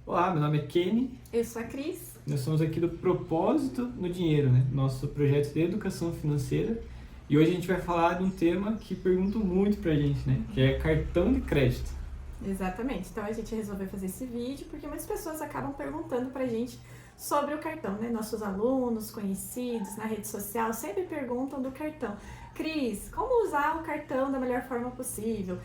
Olá, meu nome é Kenny, Eu sou a Cris. nós somos aqui do Propósito no Dinheiro, né? Nosso projeto de educação financeira. E hoje a gente vai falar de um tema que perguntam muito pra gente, né? Que é cartão de crédito. Exatamente. Então a gente resolveu fazer esse vídeo porque muitas pessoas acabam perguntando pra gente sobre o cartão, né? Nossos alunos, conhecidos, na rede social sempre perguntam do cartão. Cris, como usar o cartão da melhor forma possível?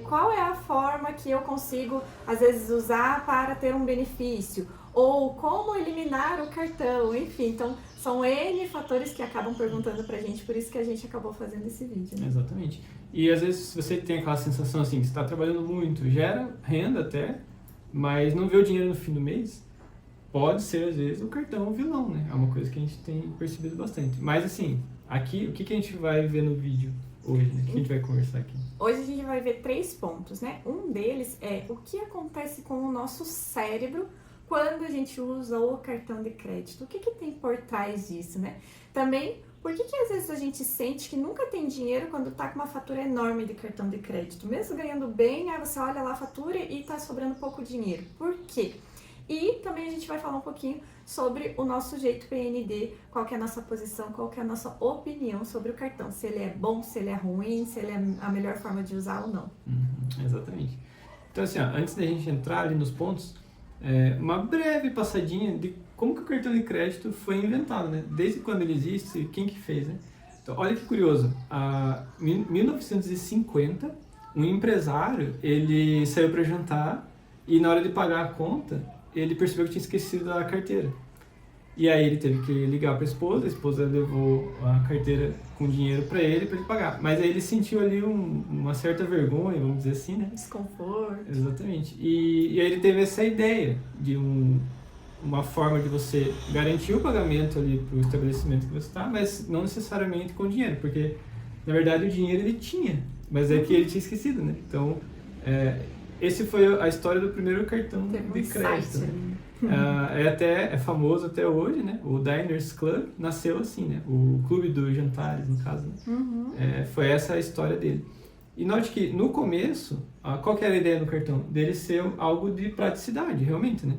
Qual é a forma que eu consigo, às vezes, usar para ter um benefício? Ou como eliminar o cartão? Enfim, então são N fatores que acabam perguntando pra gente, por isso que a gente acabou fazendo esse vídeo, né? Exatamente. E às vezes você tem aquela sensação assim, que você está trabalhando muito, gera renda até, mas não vê o dinheiro no fim do mês, pode ser às vezes o cartão vilão, né? É uma coisa que a gente tem percebido bastante. Mas assim, aqui, o que a gente vai ver no vídeo hoje, né? O que a gente vai conversar aqui? Hoje a gente vai ver 3 pontos, né? Um deles é o que acontece com o nosso cérebro quando a gente usa o cartão de crédito. O que tem por trás disso, né? Também, por que às vezes a gente sente que nunca tem dinheiro quando tá com uma fatura enorme de cartão de crédito? Mesmo ganhando bem, aí você olha lá a fatura e tá sobrando pouco dinheiro. Por quê? E também a gente vai falar um pouquinho sobre o nosso jeito PND, qual que é a nossa posição, qual que é a nossa opinião sobre o cartão, se ele é bom, se ele é ruim, se ele é a melhor forma de usar ou não. Exatamente. Então assim, ó, antes da gente entrar ali nos pontos, uma breve passadinha de como que o cartão de crédito foi inventado, né? Desde quando ele existe, quem que fez, né? Então, olha que curioso, em 1950, um empresário, ele saiu para jantar e na hora de pagar a conta, ele percebeu que tinha esquecido a carteira. E aí ele teve que ligar para a esposa levou a carteira com dinheiro para ele pagar. Mas aí ele sentiu ali uma certa vergonha, vamos dizer assim, né? Desconforto. Exatamente. E aí ele teve essa ideia de uma forma de você garantir o pagamento ali para o estabelecimento que você está, mas não necessariamente com dinheiro, porque na verdade o dinheiro ele tinha, mas é que ele tinha esquecido, né? Então, esse foi a história do primeiro cartão de crédito. É famoso até hoje, né? O Diners Club nasceu assim, né? O clube dos jantares, no caso. Né? Foi essa a história dele. E note que no começo, qual que era a ideia do cartão? Dele ser algo de praticidade, realmente, né?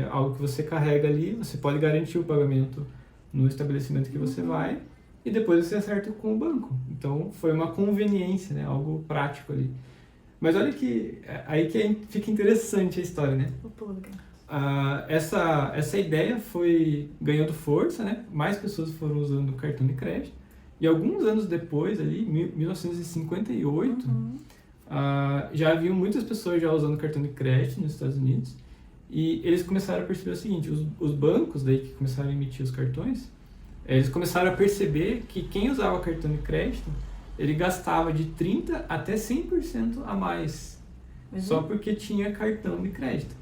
Algo que você carrega ali, você pode garantir o pagamento no estabelecimento que você vai e depois você acerta com o banco. Então foi uma conveniência, né? Algo prático ali. Mas olha que aí que fica interessante a história, né? O pulo do gato. Essa ideia foi ganhando força, né? Mais pessoas foram usando o cartão de crédito. E alguns anos depois, ali, 1958, já haviam muitas pessoas já usando cartão de crédito nos Estados Unidos. E eles começaram a perceber o seguinte, os bancos daí que começaram a emitir os cartões, eles começaram a perceber que quem usava cartão de crédito, ele gastava de 30% até 100% a mais, só porque tinha cartão de crédito.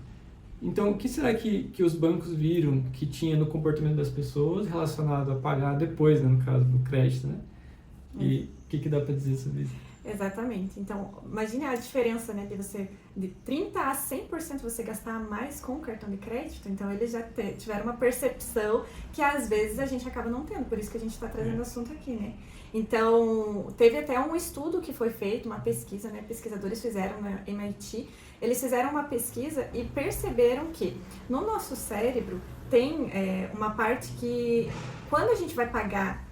Então, o que será que os bancos viram que tinha no comportamento das pessoas relacionado a pagar depois, né, no caso do crédito, né? E o que dá para dizer sobre isso? Exatamente. Então, imagine a diferença, né, de você de 30% a 100% você gastar mais com o cartão de crédito. Então, eles já tiveram uma percepção que às vezes a gente acaba não tendo, por isso que a gente está trazendo o assunto aqui, né? Então, teve até um estudo que foi feito, uma pesquisa, né, pesquisadores fizeram na MIT, eles fizeram uma pesquisa e perceberam que no nosso cérebro tem uma parte que, quando a gente vai pagar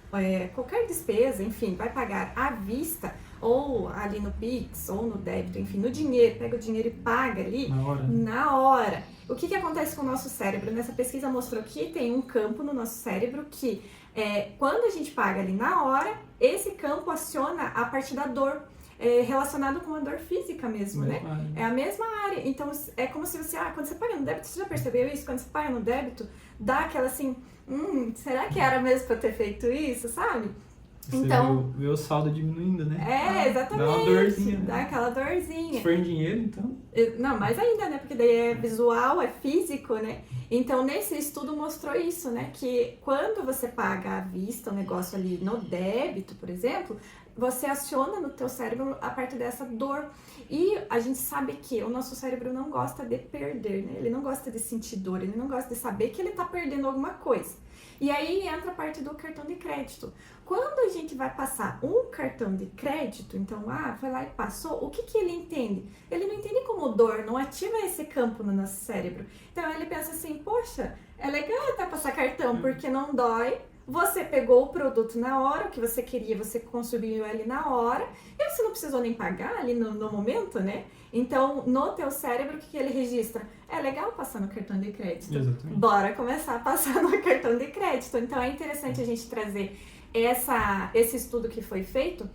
qualquer despesa, enfim, vai pagar à vista, ou ali no Pix, ou no débito, enfim, no dinheiro, pega o dinheiro e paga ali, na hora. O que acontece com o nosso cérebro? Nessa pesquisa mostrou que tem um campo no nosso cérebro que, quando a gente paga ali na hora, esse campo aciona a parte da dor, relacionado com a dor física mesmo, né? É a mesma área. Então, é como se você, quando você paga no débito, você já percebeu isso? Quando você paga no débito, dá aquela assim, será que era mesmo pra eu ter feito isso, sabe? Você então, vê o saldo diminuindo, né? Exatamente. Dá uma dorzinha, né? Dá aquela dorzinha. Se for em dinheiro, então... Não, mais ainda, né? Porque daí é visual, é físico, né? Então, nesse estudo mostrou isso, né? Que quando você paga à vista o negócio ali no débito, por exemplo, você aciona no teu cérebro a parte dessa dor. E a gente sabe que o nosso cérebro não gosta de perder, né? Ele não gosta de sentir dor, ele não gosta de saber que ele tá perdendo alguma coisa. E aí entra a parte do cartão de crédito. Quando a gente vai passar um cartão de crédito, então, foi lá e passou, o que que ele entende? Ele não entende como dor, não ativa esse campo no nosso cérebro. Então ele pensa assim, poxa, é legal até passar cartão porque não dói. Você pegou o produto na hora, o que você queria, você consumiu ali na hora, e você não precisou nem pagar ali no momento, né? Então, no teu cérebro, o que ele registra? É legal passar no cartão de crédito. Exatamente. Bora começar a passar no cartão de crédito. Então, é interessante a gente trazer esse estudo que foi feito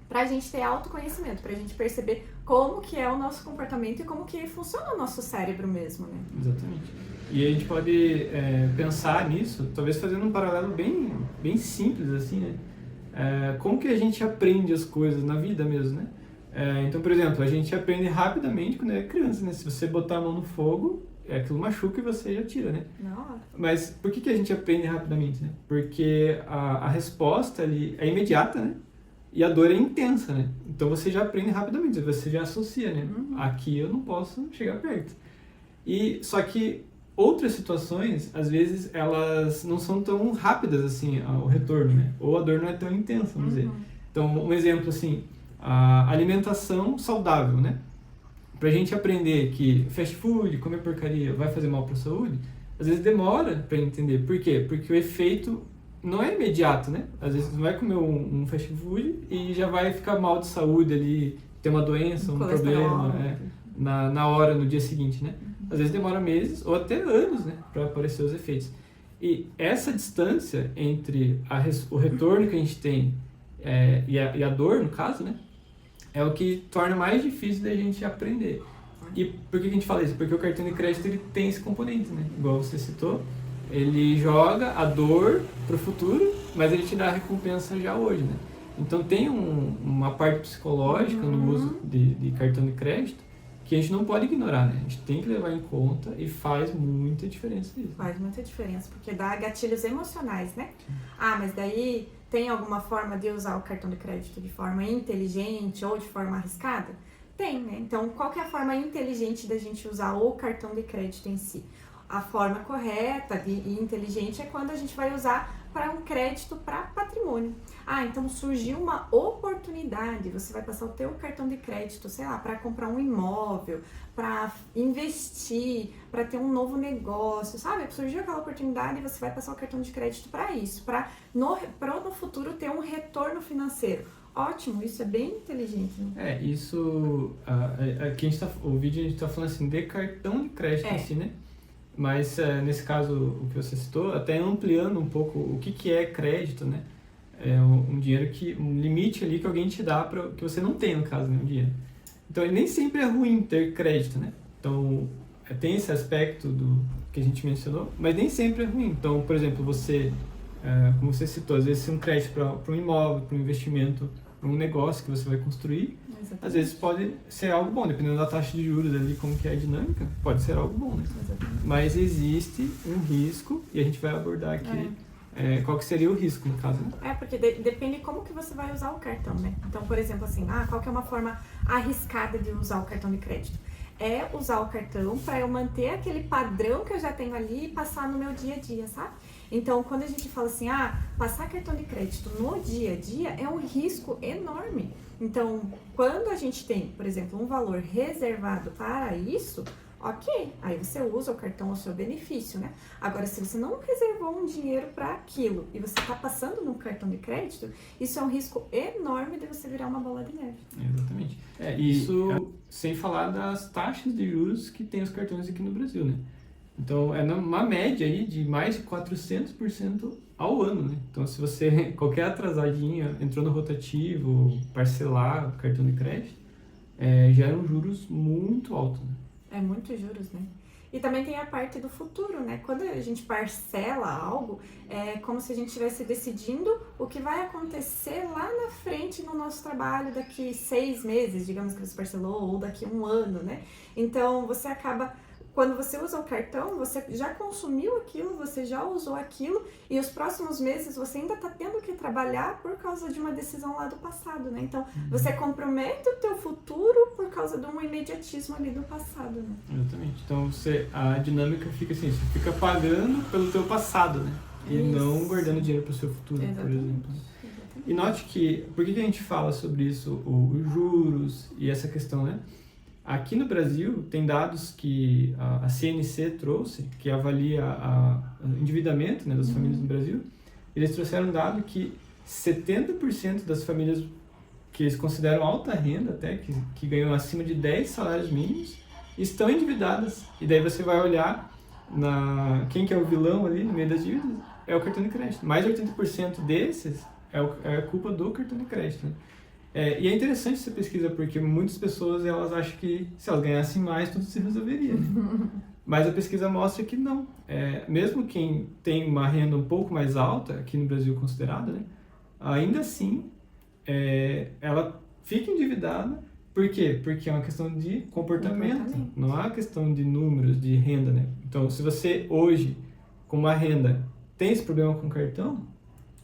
para a gente ter autoconhecimento, para a gente perceber como que é o nosso comportamento e como que funciona o nosso cérebro mesmo, né? Exatamente. E a gente pode pensar nisso, talvez fazendo um paralelo bem simples, assim, né? Como que a gente aprende as coisas na vida mesmo, né? Então, por exemplo, a gente aprende rapidamente quando é criança, né? Se você botar a mão no fogo, aquilo machuca e você já tira, né? Não. Mas por que a gente aprende rapidamente, né? Porque a resposta ali é imediata, né? E a dor é intensa, né? Então você já aprende rapidamente, você já associa, né? Aqui eu não posso chegar perto. E só que outras situações, às vezes, elas não são tão rápidas assim, o retorno, né? Ou a dor não é tão intensa, vamos dizer. Então, um exemplo assim, a alimentação saudável, né? Pra gente aprender que fast food, comer porcaria vai fazer mal para a saúde, às vezes demora para entender. Por quê? Porque o efeito não é imediato, né? Às vezes você vai comer um fast food e já vai ficar mal de saúde ali, ter uma doença, um problema, na hora, no dia seguinte, né? Às vezes demora meses ou até anos, né, para aparecer os efeitos. E essa distância entre o retorno que a gente tem e a dor, no caso, né, é o que torna mais difícil da gente aprender. E por que a gente fala isso? Porque o cartão de crédito ele tem esse componente, né? Igual você citou, ele joga a dor para o futuro, mas ele te dá a recompensa já hoje, né? Então tem uma parte psicológica no uso de cartão de crédito que a gente não pode ignorar, né? A gente tem que levar em conta e faz muita diferença isso. Faz muita diferença, porque dá gatilhos emocionais, né? Mas daí tem alguma forma de usar o cartão de crédito de forma inteligente ou de forma arriscada? Tem, né? Então, qual que é a forma inteligente da gente usar o cartão de crédito em si? A forma correta e inteligente é quando a gente vai usar para um crédito para patrimônio. Então surgiu uma oportunidade, você vai passar o teu cartão de crédito, sei lá, para comprar um imóvel, para investir, para ter um novo negócio, sabe? Surgiu aquela oportunidade e você vai passar o cartão de crédito para isso, para no futuro ter um retorno financeiro. Ótimo, isso é bem inteligente, né? Isso, aqui o vídeo a gente está falando assim de cartão de crédito em si, né? Mas nesse caso, o que você citou, até ampliando um pouco o que é crédito, né? É um dinheiro um limite ali que alguém te dá que você não tem, no caso, né? Um dinheiro. Então, nem sempre é ruim ter crédito, né? Então, tem esse aspecto que a gente mencionou, mas nem sempre é ruim. Então, por exemplo, como você citou, às vezes um crédito para um imóvel, para um investimento, para um negócio que você vai construir, Exatamente. Às vezes pode ser algo bom, dependendo da taxa de juros ali, como que é a dinâmica, pode ser algo bom, né? Exatamente. Mas existe um risco, e a gente vai abordar aqui qual que seria o risco, no caso, né? Porque depende como que você vai usar o cartão, né? Então, por exemplo, assim, qual que é uma forma arriscada de usar o cartão de crédito? É usar o cartão para eu manter aquele padrão que eu já tenho ali e passar no meu dia a dia, sabe? Então, quando a gente fala assim, passar cartão de crédito no dia a dia é um risco enorme. Então, quando a gente tem, por exemplo, um valor reservado para isso, ok, aí você usa o cartão ao seu benefício, né? Agora, se você não reservou um dinheiro para aquilo e você está passando no cartão de crédito, isso é um risco enorme de você virar uma bola de neve. Exatamente. Isso sem falar das taxas de juros que tem os cartões aqui no Brasil, né? Então, é uma média aí de mais de 400% ao ano, né? Então, se você, qualquer atrasadinha, entrou no rotativo, parcelar o cartão de crédito, geram juros muito altos, né? É muitos juros, né? E também tem a parte do futuro, né? Quando a gente parcela algo, é como se a gente estivesse decidindo o que vai acontecer lá na frente no nosso trabalho daqui 6 meses, digamos que você parcelou, ou daqui 1 ano, né? Então, você acaba... quando você usa o cartão, você já consumiu aquilo, você já usou aquilo, e os próximos meses você ainda está tendo que trabalhar por causa de uma decisão lá do passado, né? Então, você compromete o teu futuro por causa de um imediatismo ali do passado, né? Exatamente. Então, a dinâmica fica assim, você fica pagando pelo teu passado, né? E não guardando dinheiro para o seu futuro, por exemplo. E note que, por que a gente fala sobre isso, os juros e essa questão, né? Aqui no Brasil, tem dados que a CNC trouxe, que avalia o endividamento, né, das famílias no Brasil. Eles trouxeram um dado que 70% das famílias que eles consideram alta renda, até, que ganham acima de 10 salários mínimos, estão endividadas. E daí você vai olhar quem que é o vilão ali no meio das dívidas, é o cartão de crédito. Mais de 80% desses é a culpa do cartão de crédito, né? E é interessante essa pesquisa porque muitas pessoas elas acham que se elas ganhassem mais tudo se resolveria, né? Mas a pesquisa mostra que não. Mesmo quem tem uma renda um pouco mais alta, aqui no Brasil considerada, né? Ainda assim ela fica endividada. Por quê? Porque é uma questão de comportamento. Não é uma questão de números, de renda, né? Então, se você hoje, com uma renda, tem esse problema com o cartão,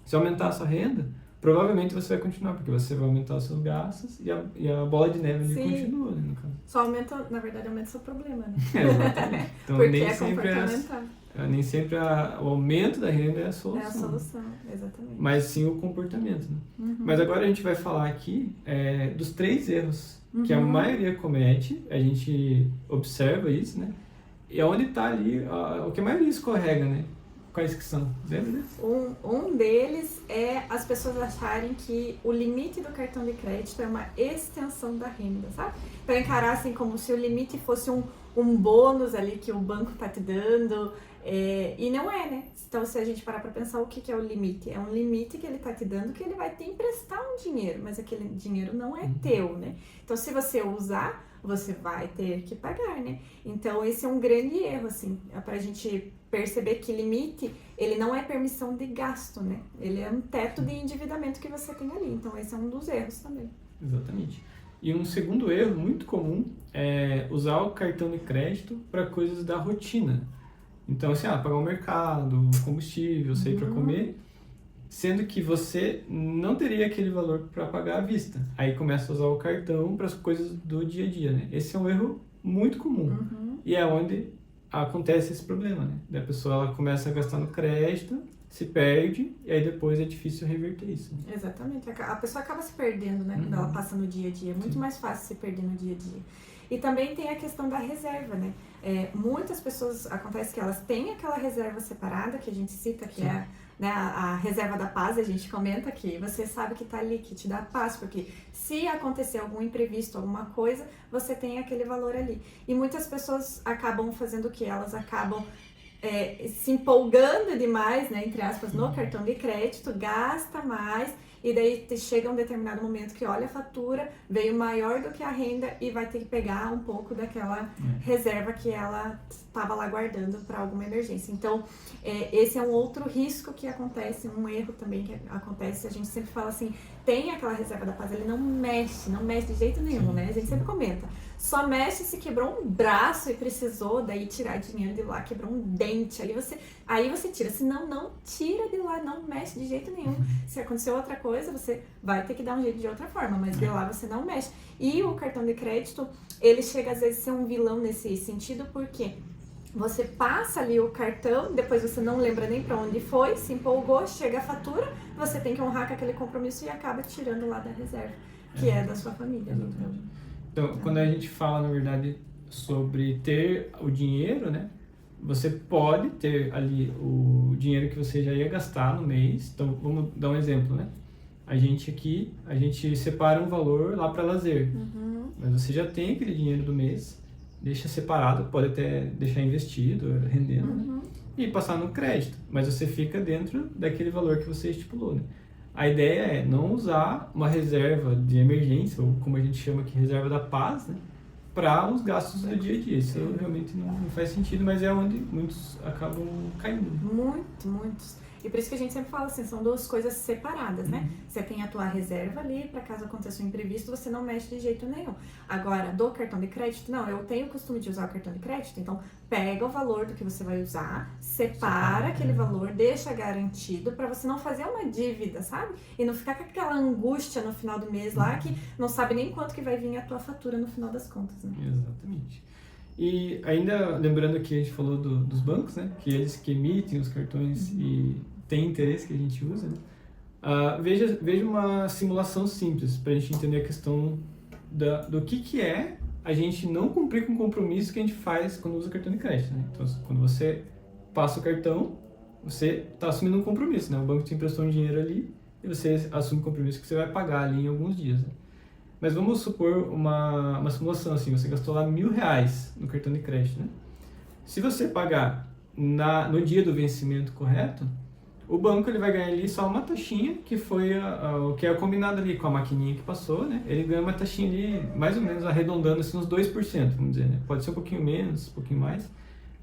se aumentar a sua renda, provavelmente você vai continuar, porque você vai aumentar os seus gastos e a bola de neve ali continua, né, no caso. Só aumenta, na verdade, aumenta o seu problema, né? Exatamente. Então, porque nem é sempre comportamental. nem sempre o aumento da renda é a solução. É a solução, exatamente. Mas sim o comportamento, né? Mas agora a gente vai falar aqui dos 3 erros que a maioria comete, a gente observa isso, né? E é onde está ali o que a maioria escorrega, né? Quais que são? Lembra disso? Um deles é as pessoas acharem que o limite do cartão de crédito é uma extensão da renda, sabe? Então encarar assim como se o limite fosse um bônus ali que o banco tá te dando, e não é, né? Então se a gente parar para pensar o que é o limite, é um limite que ele tá te dando que ele vai te emprestar um dinheiro, mas aquele dinheiro não é teu, né? Então se você usar, você vai ter que pagar, né? Então esse é um grande erro, assim, pra gente perceber que limite, ele não é permissão de gasto, né? Ele é um teto de endividamento que você tem ali. Então esse é um dos erros também. Exatamente. E um segundo erro muito comum é usar o cartão de crédito para coisas da rotina. Então, assim, pagar o mercado, combustível, sair para comer, sendo que você não teria aquele valor para pagar à vista. Aí começa a usar o cartão para as coisas do dia a dia, né? Esse é um erro muito comum. E é onde acontece esse problema, né? Da pessoa ela começa a gastar no crédito, se perde, e aí depois é difícil reverter isso. Né? Exatamente. A pessoa acaba se perdendo, né? Quando ela passa no dia a dia. É muito mais fácil se perder no dia a dia. E também tem a questão da reserva, né? Muitas pessoas, acontece que elas têm aquela reserva separada, que a gente cita, que é a reserva da paz, a gente comenta que você sabe que está ali, que te dá paz, porque se acontecer algum imprevisto, alguma coisa, você tem aquele valor ali. E muitas pessoas acabam fazendo o que? Elas acabam se empolgando demais, né, entre aspas, no cartão de crédito, gasta mais, e daí chega um determinado momento que olha a fatura, veio maior do que a renda e vai ter que pegar um pouco daquela reserva que ela estava lá guardando para alguma emergência. Então, esse é um outro risco que acontece, um erro também que acontece. A gente sempre fala assim, tem aquela reserva da paz, ele não mexe de jeito nenhum, né? A gente sempre comenta. Só mexe se quebrou um braço e precisou daí tirar dinheiro de lá, quebrou um dente, aí você tira, senão não tira de lá, não mexe de jeito nenhum. Se aconteceu outra coisa, você vai ter que dar um jeito de outra forma, mas de lá você não mexe. E o cartão de crédito, ele chega às vezes a ser um vilão nesse sentido, porque você passa ali o cartão, depois você não lembra nem para onde foi, se empolgou, chega a fatura, você tem que honrar com aquele compromisso e acaba tirando lá da reserva, que é da sua família. Então, quando a gente fala, na verdade, sobre ter o dinheiro, né? Você pode ter ali o dinheiro que você já ia gastar no mês. Então, vamos dar um exemplo, né? A gente separa um valor lá para lazer. Mas você já tem aquele dinheiro do mês, deixa separado, pode até deixar investido, rendendo, né? E passar no crédito. Mas você fica dentro daquele valor que você estipulou, né? A ideia é não usar uma reserva de emergência, ou como a gente chama aqui, reserva da paz, né, para os gastos do dia a dia. Isso realmente não faz sentido, mas é onde muitos acabam caindo. Muitos. E por isso que a gente sempre fala assim, são duas coisas separadas, né? Você tem a tua reserva ali, para caso aconteça um imprevisto, você não mexe de jeito nenhum. Agora, do cartão de crédito, não, eu tenho o costume de usar o cartão de crédito, então pega o valor do que você vai usar, separa aquele valor, deixa garantido, para você não fazer uma dívida, sabe? E não ficar com aquela angústia no final do mês lá, que não sabe nem quanto que vai vir a tua fatura no final das contas, né? Exatamente. E ainda lembrando que a gente falou dos bancos, né? Que eles que emitem os cartões e tem interesse que a gente usa, né? Veja uma simulação simples para a gente entender a questão do que é a gente não cumprir com o compromisso que a gente faz quando usa cartão de crédito, né? Então, quando você passa o cartão, você está assumindo um compromisso, né? O banco te emprestou um dinheiro ali e você assume o compromisso que você vai pagar ali em alguns dias, né? Mas vamos supor uma simulação assim, você gastou lá R$1.000 no cartão de crédito, né? Se você pagar no dia do vencimento correto, o banco ele vai ganhar ali só uma taxinha, que foi o que é combinado ali com a maquininha que passou, né? Ele ganha uma taxinha ali, mais ou menos arredondando assim uns 2%, vamos dizer, né? Pode ser um pouquinho menos, um pouquinho mais,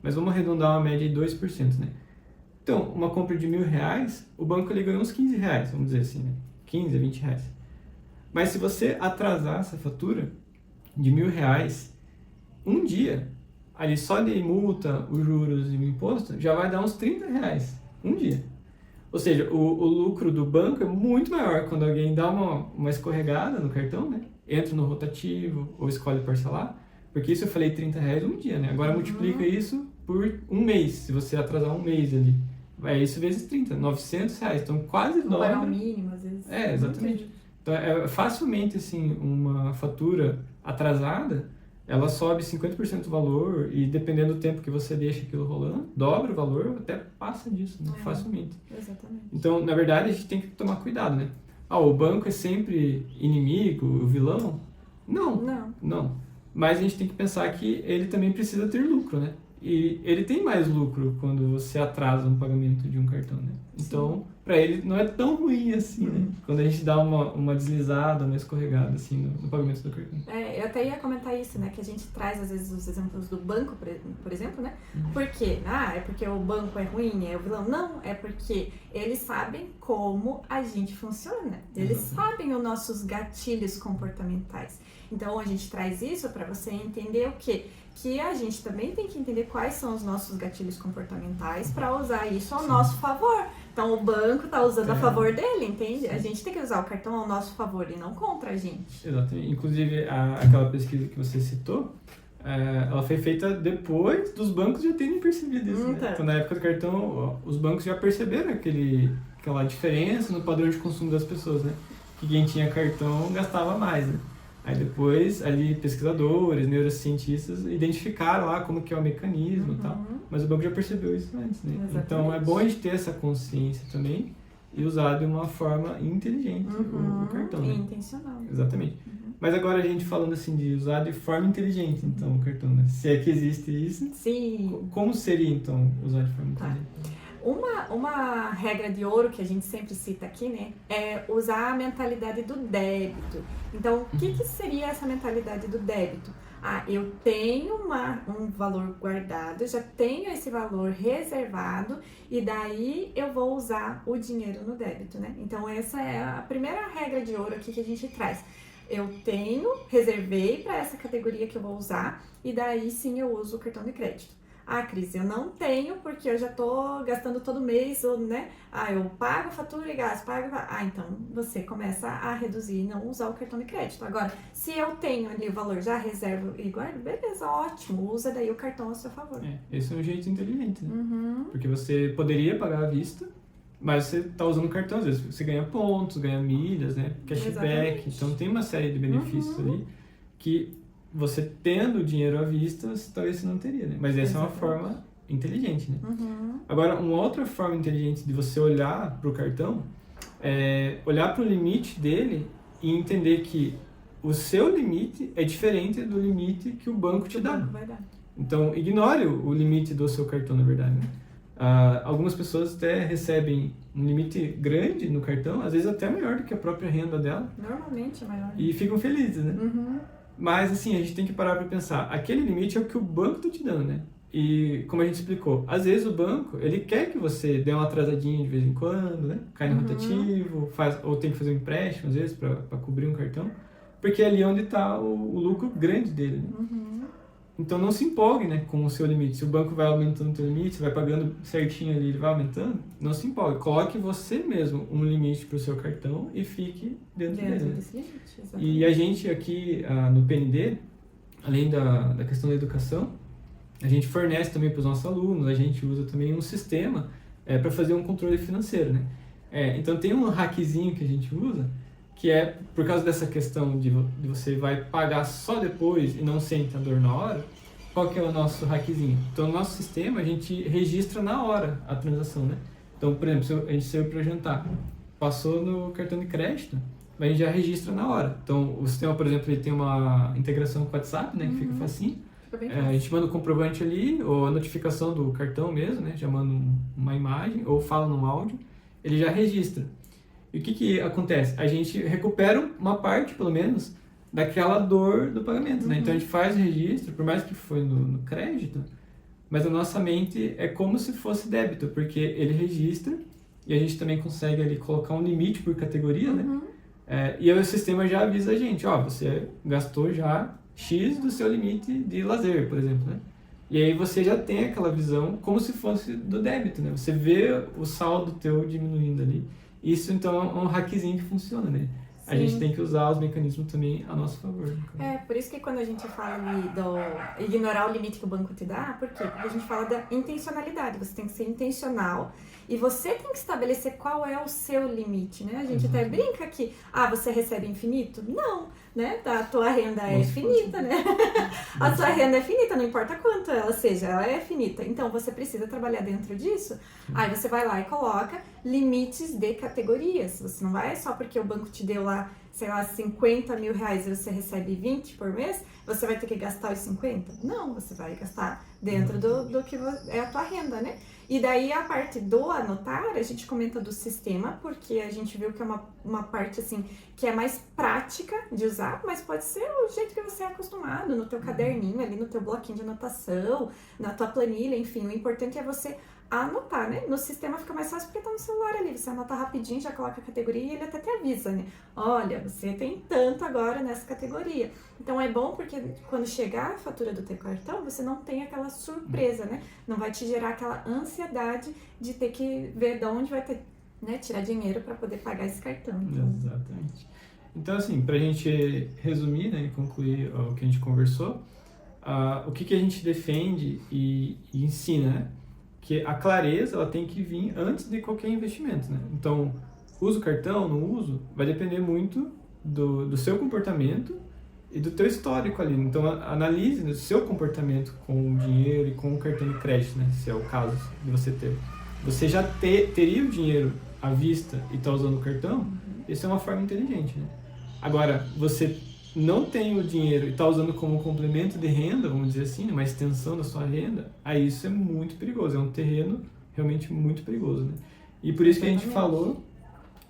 mas vamos arredondar uma média de 2%, né? Então, uma compra de R$1.000, o banco ele ganha uns R$15, vamos dizer assim, né? 15 a 20 reais. Mas se você atrasar essa fatura de R$1.000, um dia, ali só de multa, os juros e o imposto, já vai dar uns R$30, um dia. Ou seja, o lucro do banco é muito maior quando alguém dá uma escorregada no cartão, né? Entra no rotativo ou escolhe parcelar, porque isso eu falei R$30 um dia, né? Agora multiplica isso por um mês, se você atrasar um mês ali. É isso vezes 30, R$900, então quase dobra. Pagar o mínimo, às vezes. Exatamente. Então, facilmente, assim, uma fatura atrasada, ela sobe 50% do valor e dependendo do tempo que você deixa aquilo rolando, dobra o valor, até passa disso, né? Facilmente. Exatamente. Então, na verdade, a gente tem que tomar cuidado, né? O banco é sempre inimigo, o vilão? Não. Mas a gente tem que pensar que ele também precisa ter lucro, né? E ele tem mais lucro quando você atrasa um pagamento de um cartão, né? Então, para ele não é tão ruim assim, né? Quando a gente dá uma deslizada, uma escorregada assim no pagamento do cartão. Eu até ia comentar isso, né? Que a gente traz às vezes os exemplos do banco, por exemplo, né? Por quê? É porque o banco é ruim, é o vilão? Não, é porque eles sabem como a gente funciona. Eles sabem os nossos gatilhos comportamentais. Então, a gente traz isso para você entender o quê? Que a gente também tem que entender quais são os nossos gatilhos comportamentais para usar isso ao nosso favor. Então, o banco está usando a favor dele, entende? A gente tem que usar o cartão ao nosso favor e não contra a gente. Exatamente. Inclusive, aquela pesquisa que você citou, ela foi feita depois dos bancos já terem percebido isso, né? Então, na época do cartão, os bancos já perceberam aquela diferença no padrão de consumo das pessoas, né? Que quem tinha cartão gastava mais, né? Aí depois, ali, pesquisadores, neurocientistas identificaram lá como que é o mecanismo e tal, mas o banco já percebeu isso antes, né? Exatamente. Então é bom a gente ter essa consciência também e usar de uma forma inteligente o cartão, né? Intencional. Exatamente. Mas agora a gente falando assim de usar de forma inteligente, então, o cartão, né? Se é que existe isso, Sim. Como seria, então, usar de forma inteligente? Uma regra de ouro que a gente sempre cita aqui, né, é usar a mentalidade do débito. Então, o que seria essa mentalidade do débito? Eu tenho um valor guardado, já tenho esse valor reservado e daí eu vou usar o dinheiro no débito, né? Então, essa é a primeira regra de ouro aqui que a gente traz. Eu reservei para essa categoria que eu vou usar e daí sim eu uso o cartão de crédito. Cris, eu não tenho porque eu já tô gastando todo mês, né? Eu pago a fatura e gasto, então você começa a reduzir e não usar o cartão de crédito. Agora, se eu tenho ali o valor, já reservo e guardo, beleza, ótimo, usa daí o cartão a seu favor. Esse é um jeito inteligente, né? Porque você poderia pagar à vista, mas você tá usando o cartão, às vezes você ganha pontos, ganha milhas, né? Cashback, então tem uma série de benefícios ali que você tendo o dinheiro à vista, talvez você não teria, né? Mas essa é uma forma inteligente, né? Agora, uma outra forma inteligente de você olhar para o cartão é olhar para o limite dele e entender que o seu limite é diferente do limite que o banco te dá. Então, ignore o limite do seu cartão, na verdade, né? Algumas pessoas até recebem um limite grande no cartão, às vezes até maior do que a própria renda dela. Normalmente é maior. E ficam felizes, né? Mas, assim, a gente tem que parar para pensar. Aquele limite é o que o banco está te dando, né? E como a gente explicou, às vezes o banco, ele quer que você dê uma atrasadinha de vez em quando, né? Cai no rotativo, ou tem que fazer um empréstimo, às vezes, para cobrir um cartão. Porque é ali onde está o lucro grande dele, né? Então não se empolgue, né, com o seu limite. Se o banco vai aumentando o seu limite, você vai pagando certinho ali, ele vai aumentando, não se empolgue. Coloque você mesmo um limite para o seu cartão e fique dentro dele. Desse limite, exatamente. E a gente aqui no PND, além da questão da educação, a gente fornece também para os nossos alunos, a gente usa também um sistema para fazer um controle financeiro, né? Então tem um hackzinho que a gente usa, que é por causa dessa questão de você vai pagar só depois e não sente a dor na hora. Qual que é o nosso hackzinho? Então no nosso sistema a gente registra na hora a transação, né? Então, por exemplo, a gente saiu para jantar, passou no cartão de crédito, mas a gente já registra na hora. Então o sistema, por exemplo, ele tem uma integração com o WhatsApp, né, que fica facinho. A gente manda o comprovante ali, ou a notificação do cartão mesmo, né? Já manda uma imagem, ou fala num áudio, ele já registra. E o que acontece? A gente recupera uma parte, pelo menos, daquela dor do pagamento, né? Então a gente faz o registro, por mais que foi no crédito, mas a nossa mente é como se fosse débito, porque ele registra e a gente também consegue ali colocar um limite por categoria, né? E aí o sistema já avisa a gente, ó, você gastou já X do seu limite de lazer, por exemplo, né? E aí você já tem aquela visão como se fosse do débito, né? Você vê o saldo teu diminuindo ali. Isso, então, é um hackzinho que funciona, né? Sim. A gente tem que usar os mecanismos também a nosso favor. Por isso que quando a gente fala ali do ignorar o limite que o banco te dá, por quê? Porque a gente fala da intencionalidade, você tem que ser intencional e você tem que estabelecer qual é o seu limite, né? A gente até brinca que, você recebe infinito? Não, né? A tua renda é finita, né? A sua renda é finita, não importa quanto ela seja, ela é finita. Então, você precisa trabalhar dentro disso. Aí você vai lá e coloca limites de categorias. Você não vai só porque o banco te deu lá, sei lá, 50 mil reais e você recebe 20 por mês, você vai ter que gastar os 50? Não, você vai gastar dentro do que é a tua renda, né? E daí a parte do anotar, a gente comenta do sistema, porque a gente viu que é uma parte assim, que é mais prática de usar, mas pode ser o jeito que você é acostumado, no teu caderninho ali, no teu bloquinho de anotação, na tua planilha, enfim, o importante é você anotar, né? No sistema fica mais fácil porque tá no celular ali, você anota rapidinho, já coloca a categoria e ele até te avisa, né? Olha, você tem tanto agora nessa categoria. Então é bom porque quando chegar a fatura do teu cartão, você não tem aquela surpresa, né? Não vai te gerar aquela ansiedade de ter que ver de onde vai ter, né? Tirar dinheiro para poder pagar esse cartão. Então. Exatamente. Então, assim, pra gente resumir, né, e concluir o que a gente conversou, o que a gente defende e ensina, né? Que a clareza ela tem que vir antes de qualquer investimento, né? Então, uso o cartão, não uso, vai depender muito do seu comportamento e do teu histórico ali. Então, analise o seu comportamento com o dinheiro e com o cartão de crédito, né? Se é o caso de você ter. Você já teria o dinheiro à vista e está usando o cartão? Isso é uma forma inteligente, né? Agora, você não tem o dinheiro e está usando como complemento de renda, vamos dizer assim, uma extensão da sua renda, aí isso é muito perigoso, é um terreno realmente muito perigoso, né? E por isso que a gente falou,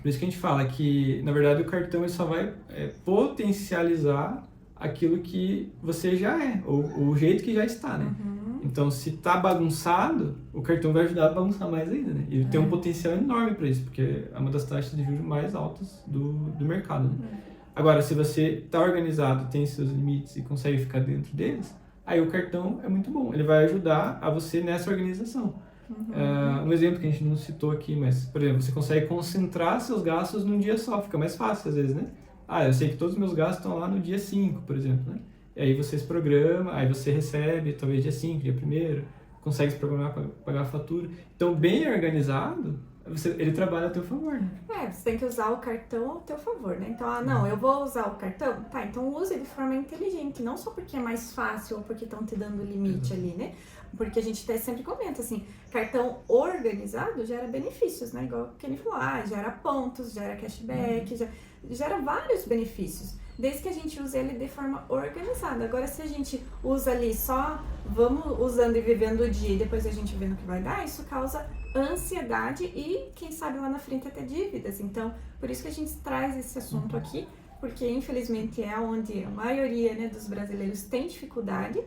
por isso que a gente fala que, na verdade, o cartão ele só vai potencializar aquilo que você já é, ou o jeito que já está, né? Então, se está bagunçado, o cartão vai ajudar a bagunçar mais ainda, né? E tem um potencial enorme para isso, porque é uma das taxas de juros mais altas do mercado, né? Agora, se você está organizado, tem seus limites e consegue ficar dentro deles, aí o cartão é muito bom. Ele vai ajudar a você nessa organização. Um exemplo que a gente não citou aqui, mas, por exemplo, você consegue concentrar seus gastos num dia só. Fica mais fácil, às vezes, né? Eu sei que todos os meus gastos estão lá no dia 5, por exemplo, né? E aí você se programa, aí você recebe, talvez dia 5, dia 1º, consegue se programar para pagar a fatura. Então, bem organizado, ele trabalha a teu favor, né? Você tem que usar o cartão ao teu favor, né? Então, não, eu vou usar o cartão? Tá, então use de forma inteligente, não só porque é mais fácil ou porque estão te dando limite ali, né? Porque a gente até sempre comenta, assim, cartão organizado gera benefícios, né? Igual o Kenny falou, gera pontos, gera cashback, gera vários benefícios, desde que a gente use ele de forma organizada. Agora, se a gente usa ali só, vamos usando e vivendo o dia e depois a gente vendo o que vai dar, isso causa ansiedade e, quem sabe, lá na frente até dívidas. Então, por isso que a gente traz esse assunto aqui, porque infelizmente é onde a maioria, né, dos brasileiros tem dificuldade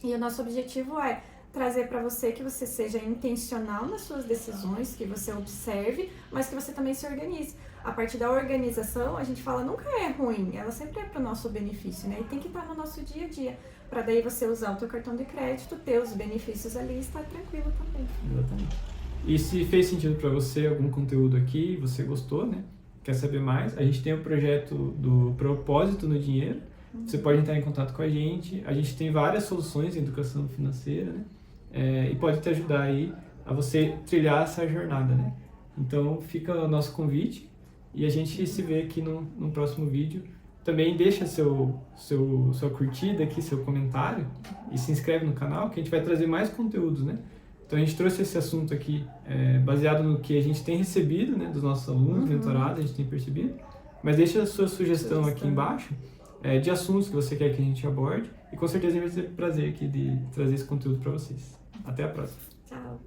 e o nosso objetivo é trazer para você que você seja intencional nas suas decisões, que você observe, mas que você também se organize. A partir da organização, a gente fala, nunca é ruim, ela sempre é para o nosso benefício, né? E tem que estar no nosso dia a dia, para daí você usar o teu cartão de crédito, ter os benefícios ali e estar tranquilo também. Exatamente. E se fez sentido para você algum conteúdo aqui, você gostou, né? Quer saber mais? A gente tem o projeto do Propósito no Dinheiro. Você pode entrar em contato com a gente tem várias soluções em educação financeira, né? E pode te ajudar aí a você trilhar essa jornada, né? Então fica o nosso convite e a gente se vê aqui no próximo vídeo. Também deixa sua curtida aqui, seu comentário e se inscreve no canal que a gente vai trazer mais conteúdos, né? Então a gente trouxe esse assunto aqui baseado no que a gente tem recebido, né, dos nossos alunos, mentorados, a gente tem percebido. Mas deixa a sua sugestão aqui embaixo de assuntos que você quer que a gente aborde e com certeza a gente vai ter prazer aqui de trazer esse conteúdo para vocês. Até a próxima. Tchau.